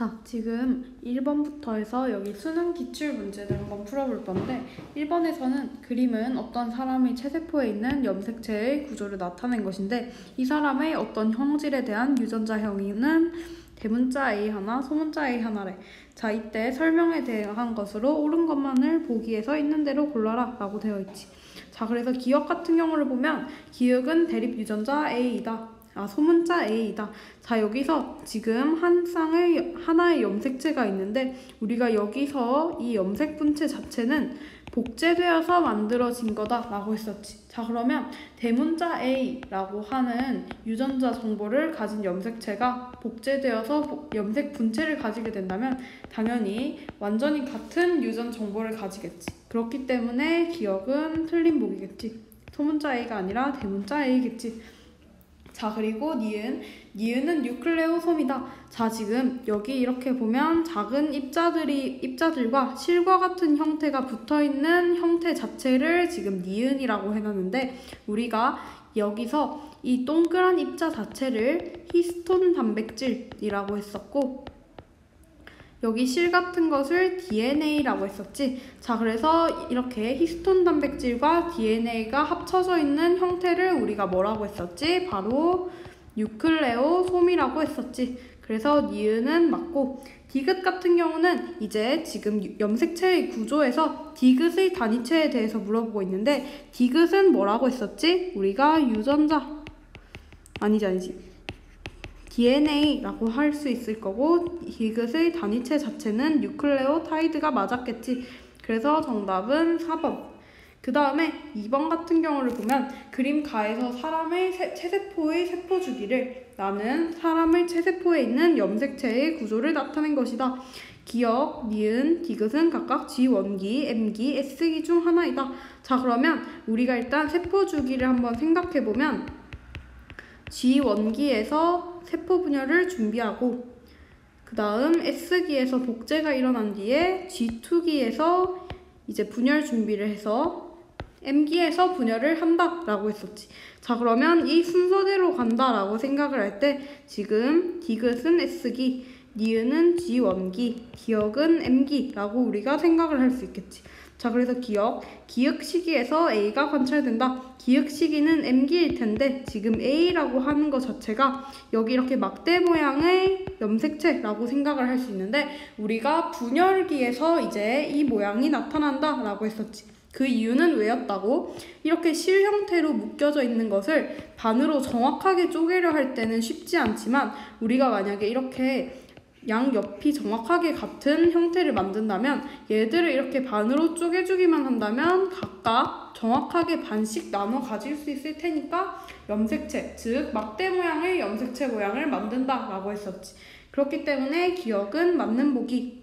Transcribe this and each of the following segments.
자, 지금 1번부터 해서 여기 수능 기출 문제들 한번 풀어볼 건데 1번에서는 그림은 어떤 사람의 체세포에 있는 염색체의 구조를 나타낸 것인데 이 사람의 어떤 형질에 대한 유전자 형이는 대문자 A 하나, 소문자 A 하나래. 자, 이때 설명에 대한 것으로 옳은 것만을 보기에서 있는 대로 골라라 라고 되어 있지. 자, 그래서 기역 같은 경우를 보면 기역은 대립 유전자 A이다. 소문자 A이다. 자, 여기서 지금 하나의 염색체가 있는데 우리가 여기서 이 염색 분체 자체는 복제되어서 만들어진 거다 라고 했었지. 자, 그러면 대문자 A라고 하는 유전자 정보를 가진 염색체가 복제되어서 염색 분체를 가지게 된다면 당연히 완전히 같은 유전 정보를 가지겠지. 그렇기 때문에 기역은 틀린 복이겠지. 소문자 A가 아니라 대문자 A겠지. 자, 그리고 니은은 뉴클레오솜이다. 자, 지금 여기 이렇게 보면 작은 입자들과 실과 같은 형태가 붙어있는 형태 자체를 지금 니은이라고 해놨는데 우리가 여기서 이 동그란 입자 자체를 히스톤 단백질이라고 했었고 여기 실 같은 것을 DNA라고 했었지. 자, 그래서 이렇게 히스톤 단백질과 DNA가 합쳐져 있는 형태를 우리가 뭐라고 했었지? 바로 뉴클레오솜이라고 했었지. 그래서 니은은 맞고 디귿 같은 경우는 이제 지금 염색체의 구조에서 디귿의 단위체에 대해서 물어보고 있는데 디귿은 뭐라고 했었지? 우리가 유전자 아니지. DNA라고 할 수 있을 거고 디귿의 단위체 자체는 뉴클레오타이드가 맞았겠지. 그래서 정답은 4번. 그 다음에 2번 같은 경우를 보면 그림 가에서 사람의 체세포의 세포 주기를 나는 사람의 체세포에 있는 염색체의 구조를 나타낸 것이다. 기역, 니은, 디귿은 각각 G1기, M기, S기 중 하나이다. 자, 그러면 우리가 일단 세포 주기를 한번 생각해보면 G1기에서 세포 분열을 준비하고 그 다음 S기에서 복제가 일어난 뒤에 G2기에서 이제 분열 준비를 해서 M기에서 분열을 한다 라고 했었지. 자, 그러면 이 순서대로 간다 라고 생각을 할 때 지금 디귿은 S기, 니은은 G1기, 기역은 M기 라고 우리가 생각을 할 수 있겠지. 자, 그래서 기역 시기에서 A가 관찰된다. 기역 시기는 M기일 텐데 지금 A라고 하는 것 자체가 여기 이렇게 막대 모양의 염색체라고 생각을 할 수 있는데 우리가 분열기에서 이제 이 모양이 나타난다 라고 했었지. 그 이유는 왜였다고? 이렇게 실 형태로 묶여져 있는 것을 반으로 정확하게 쪼개려 할 때는 쉽지 않지만 우리가 만약에 이렇게 양옆이 정확하게 같은 형태를 만든다면 얘들을 이렇게 반으로 쪼개주기만 한다면 각각 정확하게 반씩 나눠 가질 수 있을 테니까 염색체, 즉 막대 모양의 염색체 모양을 만든다 라고 했었지. 그렇기 때문에 기역은 맞는 보기.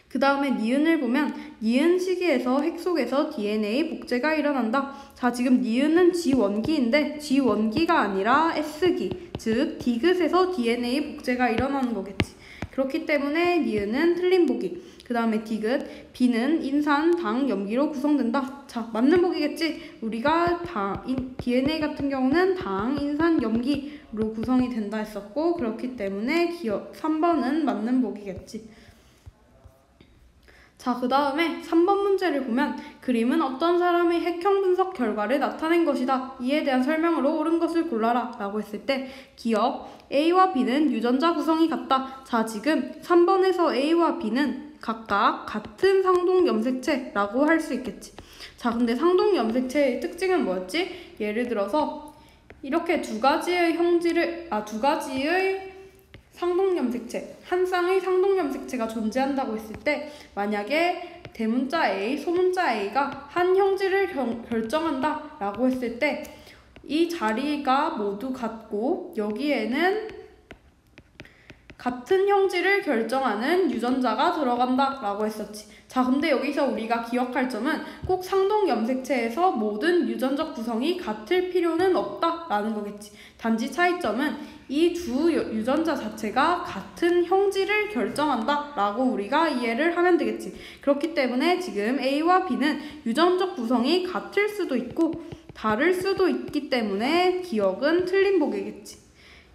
그 다음에 니은을 보면 니은 시기에서 핵 속에서 DNA 복제가 일어난다. 자, 지금 니은은 G1기인데 G1기가 아니라 S기, 즉 디귿에서 DNA 복제가 일어나는 거겠지. 그렇기 때문에 니은은 틀린 보기. 그 다음에 디귿, B는 인산, 당, 염기로 구성된다. 자, 맞는 보기겠지. 우리가 DNA 같은 경우는 당, 인산, 염기로 구성이 된다 했었고 그렇기 때문에 3번은 맞는 보기겠지. 자, 그 다음에 3번 문제를 보면 그림은 어떤 사람의 핵형 분석 결과를 나타낸 것이다. 이에 대한 설명으로 옳은 것을 골라라 라고 했을 때 기역, A와 B는 유전자 구성이 같다. 자, 지금 3번에서 A와 B는 각각 같은 상동 염색체라고 할 수 있겠지. 자, 근데 상동 염색체의 특징은 뭐였지? 예를 들어서 이렇게 두 가지의 상동염색체, 한 쌍의 상동염색체가 존재한다고 했을 때 만약에 대문자 A, 소문자 A가 한 형질을 결정한다 라고 했을 때 이 자리가 모두 같고 여기에는 같은 형질을 결정하는 유전자가 들어간다 라고 했었지. 자, 근데 여기서 우리가 기억할 점은 꼭 상동 염색체에서 모든 유전적 구성이 같을 필요는 없다 라는 거겠지. 단지 차이점은 이 두 유전자 자체가 같은 형질을 결정한다 라고 우리가 이해를 하면 되겠지. 그렇기 때문에 지금 A와 B는 유전적 구성이 같을 수도 있고 다를 수도 있기 때문에 기역은 틀린 보기겠지.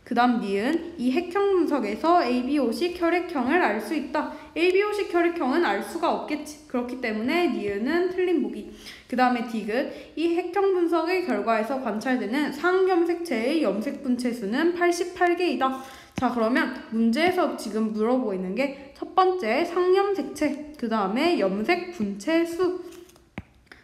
그 다음 니은 이 핵형 분석에서 ABO식 혈액형을 알 수 있다. ABO식 혈액형은 알 수가 없겠지. 그렇기 때문에 니은은 틀린 보기. 그 다음에 디귿 이 핵형 분석의 결과에서 관찰되는 상염색체의 염색 분체 수는 88개이다. 자, 그러면 문제에서 지금 물어보고 있는 게 첫 번째 상염색체, 그 다음에 염색 분체 수.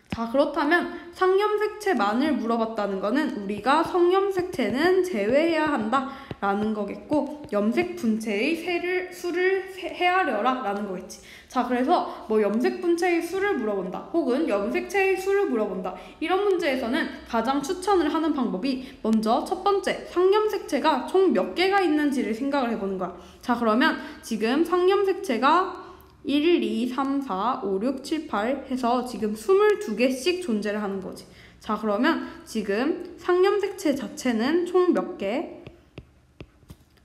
자, 그렇다면 상염색체만을 물어봤다는 거는 우리가 성염색체는 제외해야 한다 라는 거겠고, 염색 분체의 수를 헤아려라 라는 거겠지. 자, 그래서 뭐 염색 분체의 수를 물어본다 혹은 염색체의 수를 물어본다, 이런 문제에서는 가장 추천을 하는 방법이 먼저 첫 번째 상염색체가 총 몇 개가 있는지를 생각을 해보는 거야. 자, 그러면 지금 상염색체가 1, 2, 3, 4, 5, 6, 7, 8 해서 지금 22개씩 존재를 하는 거지. 자, 그러면 지금 상염색체 자체는 총 몇 개?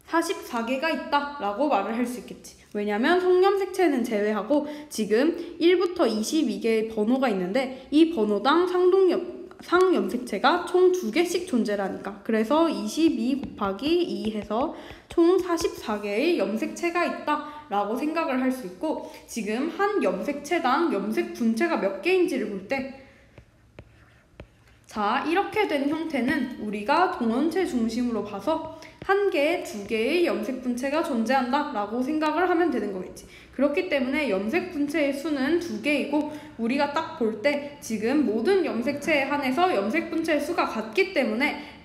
44개가 있다 라고 말을 할 수 있겠지. 왜냐면 성염색체는 제외하고 지금 1부터 22개의 번호가 있는데 이 번호당 상염색체가 총 2개씩 존재하니까. 그래서 22 곱하기 2 해서 총 44개의 염색체가 있다 라고 생각을 할 수 있고, 지금 한 염색체당 염색 분체가 몇 개인지를 볼 때, 자, 이렇게 된 형태는 우리가 동원체 중심으로 봐서 1개, 2개의 염색 분체가 존재한다 라고 생각을 하면 되는 거겠지. 그렇기 때문에 염색 분체의 수는 2개이고 우리가 딱 볼 때 지금 모든 염색체에 한해서 염색 분체의 수가 같기 때문에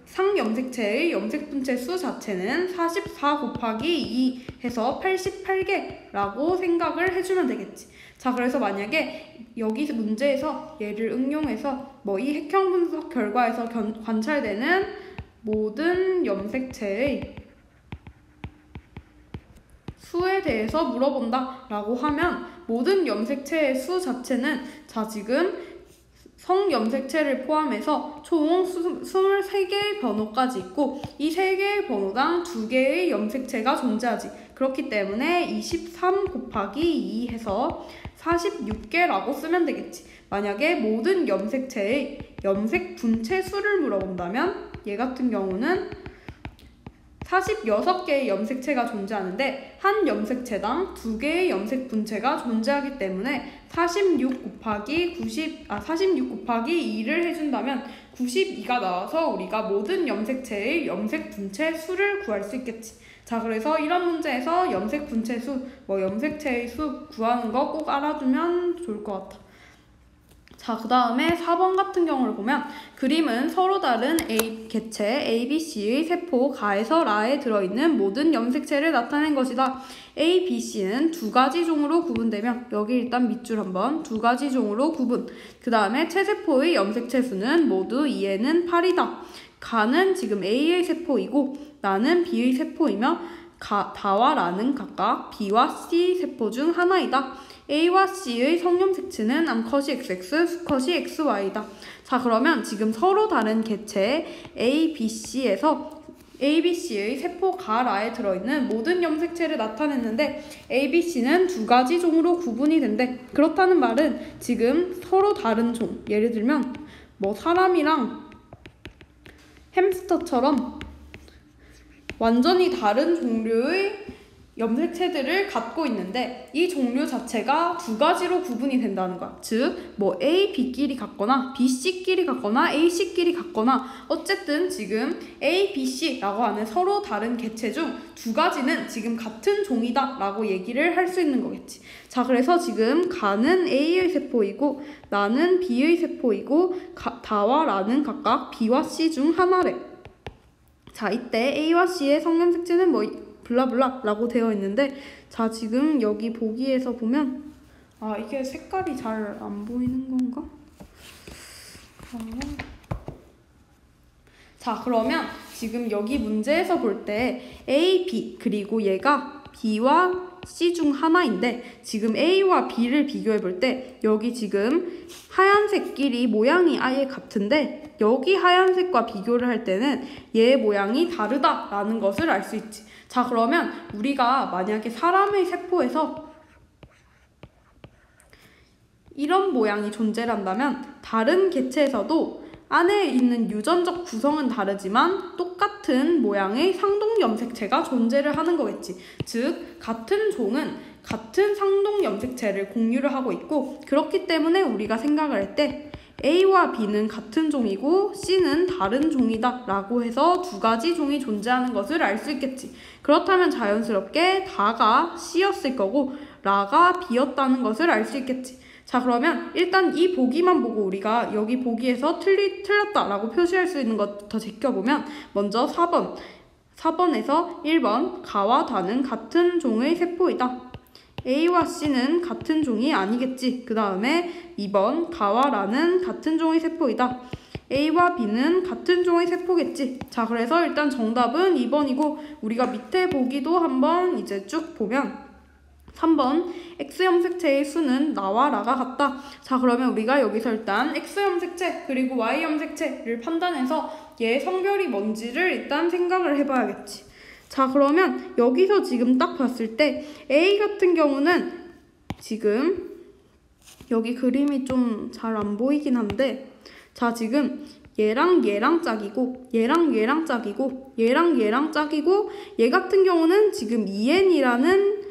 상염색체의 염색 분체 수 자체는 44 곱하기 2 해서 88개라고 생각을 해주면 되겠지. 자, 그래서 만약에 여기 문제에서 얘를 응용해서 뭐 이 핵형 분석 결과에서 관찰되는 모든 염색체의 수에 대해서 물어본다 라고 하면 모든 염색체의 수 자체는, 자, 지금 성염색체를 포함해서 총 23개의 번호까지 있고 이 3개의 번호당 2개의 염색체가 존재하지. 그렇기 때문에 23 곱하기 2 해서 46개라고 쓰면 되겠지. 만약에 모든 염색체의 염색 분체 수를 물어본다면 얘 같은 경우는 46개의 염색체가 존재하는데 한 염색체당 2개의 염색 분체가 존재하기 때문에 46 곱하기 2를 해준다면 92가 나와서 우리가 모든 염색체의 염색 분체 수를 구할 수 있겠지. 자, 그래서 이런 문제에서 염색 분체 수, 뭐 염색체의 수 구하는 거 꼭 알아두면 좋을 것 같아. 자, 그 다음에 4번 같은 경우를 보면 그림은 서로 다른 개체 A, B, C의 세포 가에서 라에 들어있는 모든 염색체를 나타낸 것이다. A, B, C는 2가지 종으로 구분되며, 여기 일단 밑줄 한번 2가지 종으로 구분. 그 다음에 체세포의 염색체 수는 모두 2에는 8이다. 가는 지금 A의 세포이고 나는 B의 세포이며 다와 라는 각각 B와 C 세포 중 하나이다. A와 C의 성염색체는 암컷이 XX, 수컷이 XY다. 자, 그러면 지금 서로 다른 개체 A, B, C에서 A, B, C의 세포 가라에 들어있는 모든 염색체를 나타냈는데 A, B, C는 2가지 종으로 구분이 된대. 그렇다는 말은 지금 서로 다른 종, 예를 들면 뭐 사람이랑 햄스터처럼 완전히 다른 종류의 염색체들을 갖고 있는데 이 종류 자체가 2가지로 구분이 된다는 거야. 즉, 뭐 A, B끼리 같거나 B, C끼리 같거나 A, C끼리 같거나 어쨌든 지금 A, B, C라고 하는 서로 다른 개체 중 2가지는 지금 같은 종이다 라고 얘기를 할 수 있는 거겠지. 자, 그래서 지금 가는 A의 세포이고 나는 B의 세포이고 다와 라는 각각 B와 C 중 하나래. 자, 이때 A와 C의 성염색체는 뭐 블라블라 라고 되어 있는데, 자, 지금 여기 보기에서 보면 이게 색깔이 잘 안 보이는 건가? 자, 그러면 지금 여기 문제에서 볼 때 A, B 그리고 얘가 B와 C 중 하나인데 지금 A와 B를 비교해 볼 때 여기 지금 하얀색끼리 모양이 아예 같은데 여기 하얀색과 비교를 할 때는 얘 모양이 다르다라는 것을 알 수 있지. 자, 그러면 우리가 만약에 사람의 세포에서 이런 모양이 존재한다면 다른 개체에서도 안에 있는 유전적 구성은 다르지만 똑같은 모양의 상동 염색체가 존재를 하는 거겠지. 즉 같은 종은 같은 상동 염색체를 공유를 하고 있고, 그렇기 때문에 우리가 생각을 할 때 A와 B는 같은 종이고 C는 다른 종이다 라고 해서 두 가지 종이 존재하는 것을 알 수 있겠지. 그렇다면 자연스럽게 다가 C였을 거고 라가 B였다는 것을 알 수 있겠지. 자, 그러면 일단 이 보기만 보고 우리가 여기 보기에서 틀렸다 라고 표시할 수 있는 것부터 제껴보면, 먼저 4번에서 1번 가와 다는 같은 종의 세포이다. A와 C는 같은 종이 아니겠지. 그 다음에 2번 가와 라는 같은 종의 세포이다. A와 B는 같은 종의 세포겠지. 자, 그래서 일단 정답은 2번이고, 우리가 밑에 보기도 한번 이제 쭉 보면 3번 X염색체의 수는 나와 라가 같다. 자, 그러면 우리가 여기서 일단 X염색체 그리고 Y염색체를 판단해서 얘 성별이 뭔지를 일단 생각을 해봐야겠지. 자, 그러면 여기서 지금 딱 봤을 때 A 같은 경우는 지금 여기 그림이 좀 잘 안 보이긴 한데, 자, 지금 얘랑 얘랑 짝이고 얘랑 얘랑 짝이고 얘랑 얘랑 짝이고, 얘 같은 경우는 지금 EN이라는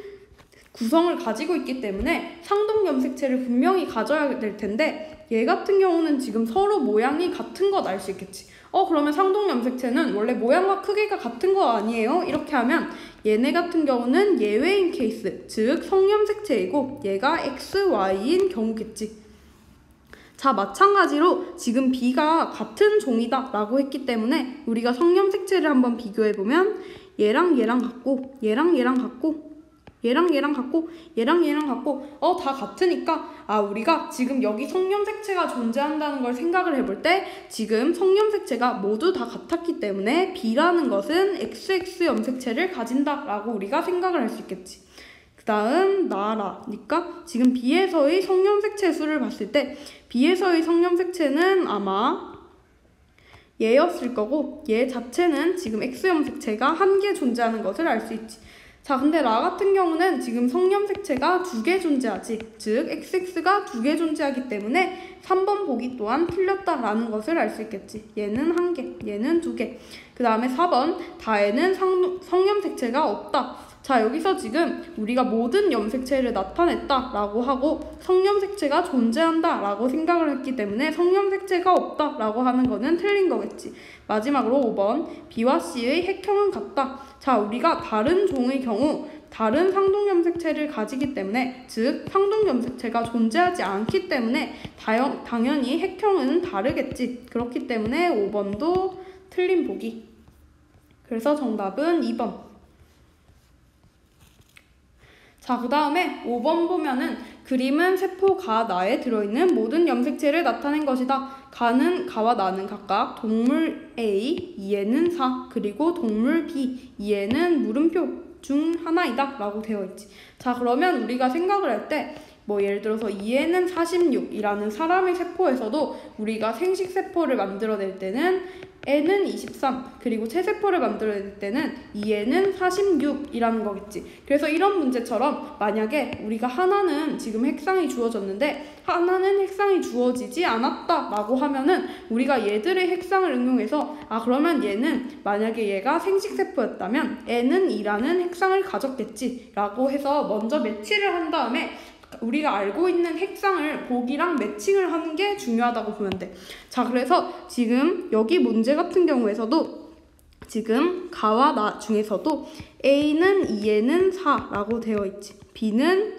구성을 가지고 있기 때문에 상동 염색체를 분명히 가져야 될 텐데, 얘 같은 경우는 지금 서로 모양이 같은 것 알 수 있겠지. 그러면 상동 염색체는 원래 모양과 크기가 같은 거 아니에요? 이렇게 하면 얘네 같은 경우는 예외인 케이스, 즉 성염색체이고 얘가 XY인 경우겠지. 자, 마찬가지로 지금 B가 같은 종이다 라고 했기 때문에 우리가 성염색체를 한번 비교해보면 얘랑 얘랑 같고 얘랑 얘랑 같고 얘랑 얘랑 같고 얘랑 얘랑 같고 다 같으니까 우리가 지금 여기 성염색체가 존재한다는 걸 생각을 해볼 때 지금 성염색체가 모두 다 같았기 때문에 B라는 것은 XX 염색체를 가진다 라고 우리가 생각을 할 수 있겠지. 그 다음 나라니까 지금 B에서의 성염색체 수를 봤을 때 B에서의 성염색체는 아마 얘였을 거고, 얘 자체는 지금 X염색체가 한 개 존재하는 것을 알 수 있지. 자, 근데 라 같은 경우는 지금 성염색체가 2개 존재하지. 즉 XX가 2개 존재하기 때문에 3번 보기 또한 틀렸다라는 것을 알 수 있겠지. 얘는 1개, 얘는 2개. 그 다음에 4번 다에는 성염색체가 없다. 자, 여기서 지금 우리가 모든 염색체를 나타냈다라고 하고 성염색체가 존재한다라고 생각을 했기 때문에 성염색체가 없다라고 하는 거는 틀린 거겠지. 마지막으로 5번 B와 C의 핵형은 같다. 자, 우리가 다른 종의 경우 다른 상동염색체를 가지기 때문에, 즉 상동염색체가 존재하지 않기 때문에 당연히 핵형은 다르겠지. 그렇기 때문에 5번도 틀린 보기. 그래서 정답은 2번. 자, 그 다음에 5번 보면은 그림은 세포 가, 나에 들어있는 모든 염색체를 나타낸 것이다. 가와 나는 각각 동물 A, 이에는 4, 그리고 동물 B, 이에는 물음표 중 하나이다 라고 되어 있지. 자, 그러면 우리가 생각을 할 때 예를 들어서 이에는 46이라는 사람의 세포에서도 우리가 생식세포를 만들어낼 때는 N은 23, 그리고 체세포를 만들어낼 때는 E에는 46이라는 거겠지. 그래서 이런 문제처럼 만약에 우리가 하나는 지금 핵상이 주어졌는데 하나는 핵상이 주어지지 않았다 라고 하면은 우리가 얘들의 핵상을 응용해서 그러면 얘는 만약에 얘가 생식세포였다면 N은 2라는 핵상을 가졌겠지 라고 해서 먼저 매치를 한 다음에 우리가 알고 있는 핵상을 보기랑 매칭을 하는 게 중요하다고 보면 돼. 자, 그래서 지금 여기 문제 같은 경우에서도 지금 가와 나 중에서도 A는 2에는 4라고 되어 있지. B는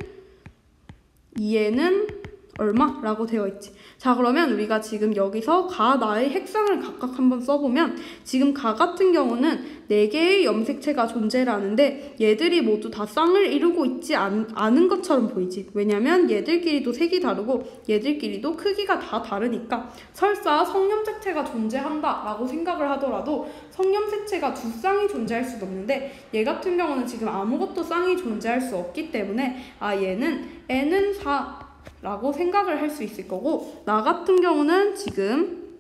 2에는 얼마라고 되어 있지. 자, 그러면 우리가 지금 여기서 가, 나의 핵상을 각각 한번 써보면 지금 가 같은 경우는 4개의 염색체가 존재를 하는데 얘들이 모두 다 쌍을 이루고 있지 않은 것처럼 보이지. 왜냐면 얘들끼리도 색이 다르고 얘들끼리도 크기가 다 다르니까 설사 성염색체가 존재한다 라고 생각을 하더라도 성염색체가 2쌍이 존재할 수도 없는데 얘 같은 경우는 지금 아무것도 쌍이 존재할 수 없기 때문에 얘는 N은 4 라고 생각을 할 수 있을 거고, 나 같은 경우는 지금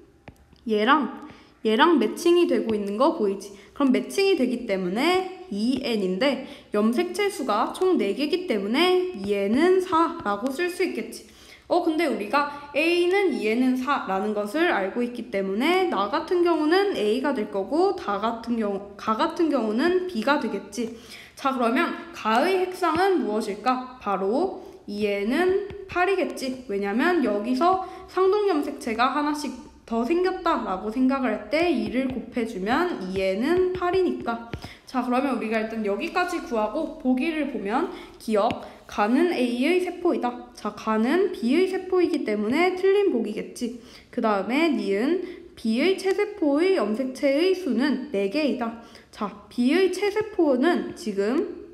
얘랑 매칭이 되고 있는 거 보이지? 그럼 매칭이 되기 때문에 2n인데 염색체 수가 총 4개이기 때문에 2n은 4라고 쓸 수 있겠지. 근데 우리가 A는 2에는 4라는 것을 알고 있기 때문에 나 같은 경우는 A가 될 거고 가 같은 경우는 B가 되겠지. 자, 그러면 가의 핵상은 무엇일까? 바로 2에는 8이겠지. 왜냐면 여기서 상동염색체가 하나씩 더 생겼다라고 생각을 할 때 2를 곱해주면 2에는 8이니까. 자, 그러면 우리가 일단 여기까지 구하고 보기를 보면 기억, 가는 A의 세포이다. 자, 가는 B의 세포이기 때문에 틀린 보기겠지. 그 다음에 니은 B의 체세포의 염색체의 수는 4개이다. 자, B의 체세포는 지금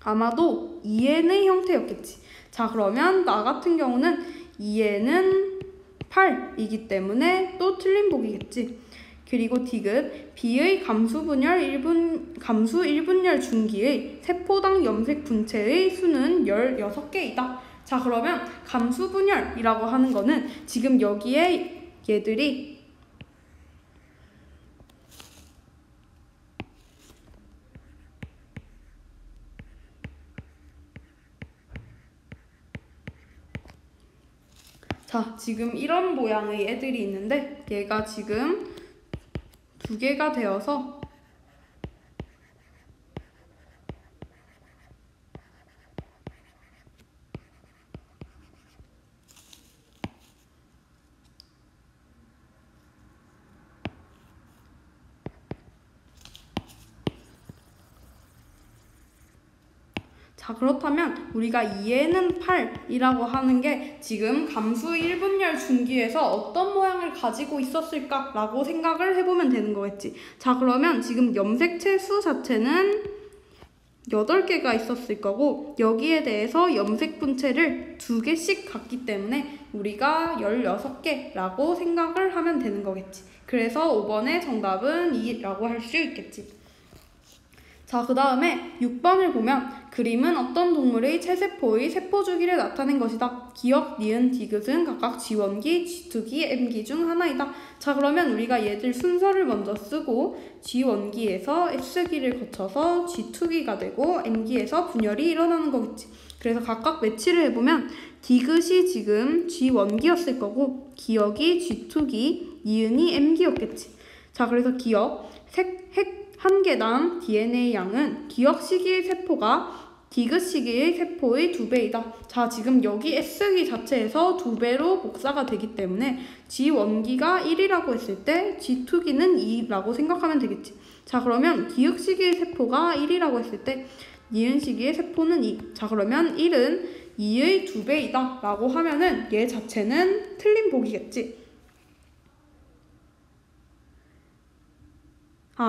아마도 2N의 형태였겠지. 자, 그러면 나 같은 경우는 2N은 8이기 때문에 또 틀린 보기겠지. 그리고 디귿 B의 감수 1분열 중기의 세포당 염색 분체의 수는 16개이다. 자, 그러면 감수 분열이라고 하는 거는 지금 여기에 얘들이 자, 지금 이런 모양의 애들이 있는데 얘가 지금 2개가 되어서 자, 그렇다면 우리가 2에는 8이라고 하는 게 지금 감수 1분열 중기에서 어떤 모양을 가지고 있었을까라고 생각을 해보면 되는 거겠지. 자, 그러면 지금 염색체 수 자체는 8개가 있었을 거고 여기에 대해서 염색 분체를 2개씩 갖기 때문에 우리가 16개라고 생각을 하면 되는 거겠지. 그래서 5번의 정답은 2라고 할 수 있겠지. 자, 그 다음에 6번을 보면 그림은 어떤 동물의 체세포의 세포 주기를 나타낸 것이다. 기억, 니은, 디귿은 각각 G원기, G투기, M기 중 하나이다. 자, 그러면 우리가 얘들 순서를 먼저 쓰고 G원기에서 S기를 거쳐서 G투기가 되고 M기에서 분열이 일어나는 거겠지. 그래서 각각 매치를 해보면 디귿이 지금 G원기였을 거고 기억이 G투기, 니은이 M기였겠지. 자, 그래서 기억, 핵 한 개당 DNA 양은 기억 시기의 세포가 디귿 시기의 세포의 2배이다. 자, 지금 여기 S기 자체에서 2배로 복사가 되기 때문에 G원기가 1이라고 했을 때 G2기는 2라고 생각하면 되겠지. 자, 그러면 기억 시기의 세포가 1이라고 했을 때 니은 시기의 세포는 2. 자, 그러면 1은 2의 2배이다 라고 하면은 얘 자체는 틀린 보기겠지.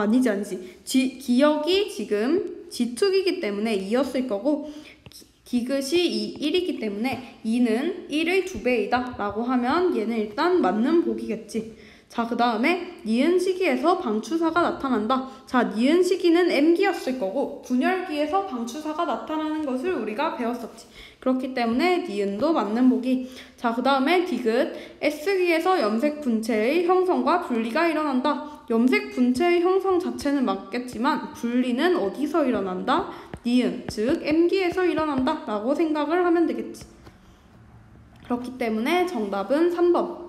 아니지. 기억이 지금 G2기이기 때문에 2였을 거고 디귿이 1이기 때문에 2는 1의 2배이다 라고 하면 얘는 일단 맞는 보기겠지. 자, 그 다음에 니은 시기에서 방추사가 나타난다. 자, 니은 시기는 M기였을 거고 분열기에서 방추사가 나타나는 것을 우리가 배웠었지. 그렇기 때문에 니은도 맞는 보기. 자, 그 다음에 디귿 S기에서 염색 분체의 형성과 분리가 일어난다. 염색 분체의 형성 자체는 맞겠지만 분리는 어디서 일어난다? 니은, 즉 M기에서 일어난다 라고 생각을 하면 되겠지. 그렇기 때문에 정답은 3번.